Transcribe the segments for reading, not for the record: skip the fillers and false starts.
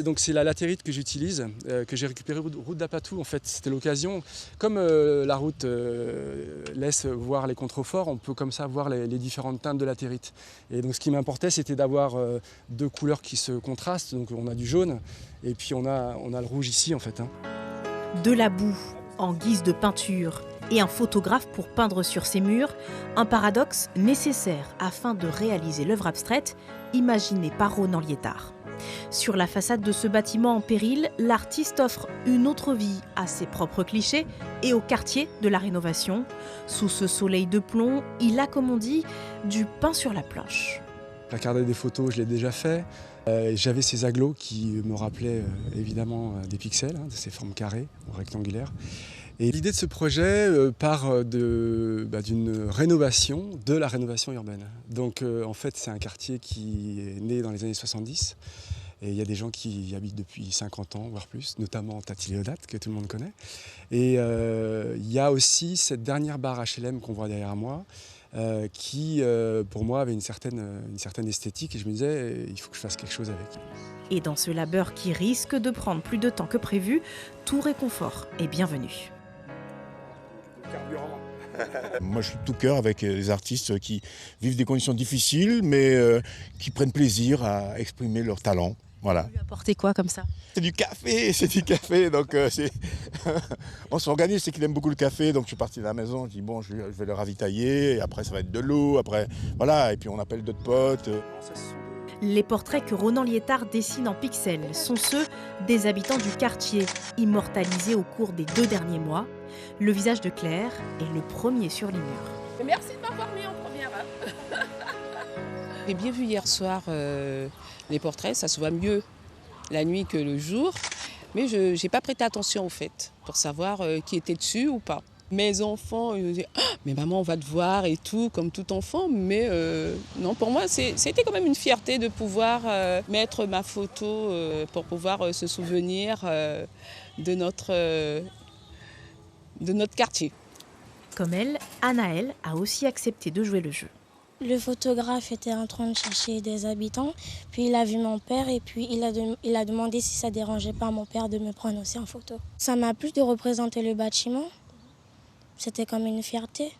Donc c'est la latérite que j'utilise, que j'ai récupérée route d'Apatou en fait. C'était l'occasion. Comme la route laisse voir les contreforts, on peut comme ça voir les différentes teintes de latérite. Et donc ce qui m'importait, c'était d'avoir deux couleurs qui se contrastent. Donc on a du jaune et puis on a le rouge ici en fait. De la boue en guise de peinture et un photographe pour peindre sur ses murs, un paradoxe nécessaire afin de réaliser l'œuvre abstraite imaginée par Ronan Liétard. Sur la façade de ce bâtiment en péril, l'artiste offre une autre vie à ses propres clichés et au quartier de la rénovation. Sous ce soleil de plomb, il a, comme on dit, du pain sur la planche. Placarder des photos, je l'ai déjà fait. J'avais ces agglos qui me rappelaient évidemment des pixels, de ces formes carrées ou rectangulaires. Et l'idée de ce projet part d'une rénovation, de la rénovation urbaine. Donc en fait c'est un quartier qui est né dans les années 70 et il y a des gens qui y habitent depuis 50 ans, voire plus, notamment Tati-Léodate que tout le monde connaît. Et il y a aussi cette dernière barre HLM qu'on voit derrière moi qui pour moi avait une certaine esthétique et je me disais il faut que je fasse quelque chose avec. Et dans ce labeur qui risque de prendre plus de temps que prévu, tout réconfort est bienvenu. Moi, je suis de tout cœur avec les artistes qui vivent des conditions difficiles, mais qui prennent plaisir à exprimer leur talent. Voilà. Vous lui apportez quoi comme ça ? C'est du café. Donc, on s'organise, c'est qu'il aime beaucoup le café. Donc, je suis parti de la maison, je dis bon, je vais le ravitailler. Et après, ça va être de l'eau. Après, voilà. Et puis, on appelle d'autres potes. Les portraits que Ronan Liétard dessine en pixels sont ceux des habitants du quartier, immortalisés au cours des 2 derniers mois. Le visage de Claire est le premier sur les murs. Merci de m'avoir mis en première. J'ai bien vu hier soir les portraits, ça se voit mieux la nuit que le jour. Mais je n'ai pas prêté attention au fait, pour savoir qui était dessus ou pas. Mes enfants, ils me disaient oh, « mais maman, on va te voir et tout, comme tout enfant ». Mais non, pour moi, c'était quand même une fierté de pouvoir mettre ma photo pour pouvoir se souvenir de notre quartier. Comme elle, Anaëlle a aussi accepté de jouer le jeu. Le photographe était en train de chercher des habitants, puis il a vu mon père et puis il a demandé si ça dérangeait pas mon père de me prendre aussi en photo. Ça m'a plu de représenter le bâtiment, c'était comme une fierté.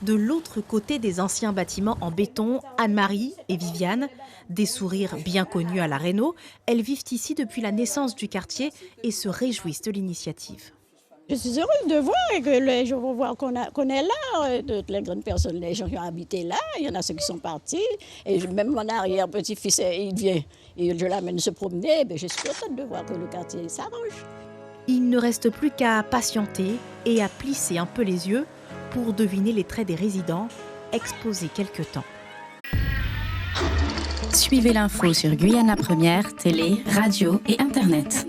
De l'autre côté des anciens bâtiments en béton, Anne-Marie et Viviane, des sourires bien connus à la réno, elles vivent ici depuis la naissance du quartier et se réjouissent de l'initiative. Je suis heureuse de voir que les gens vont voir qu'on est là, toutes les grandes personnes, les gens qui ont habité là, il y en a ceux qui sont partis. Et même mon arrière-petit-fils, il vient et je l'amène se promener. Je suis contente de voir que le quartier s'arrange. Il ne reste plus qu'à patienter et à plisser un peu les yeux pour deviner les traits des résidents, exposés quelque temps. Suivez l'info sur Guyana Première, télé, radio et internet.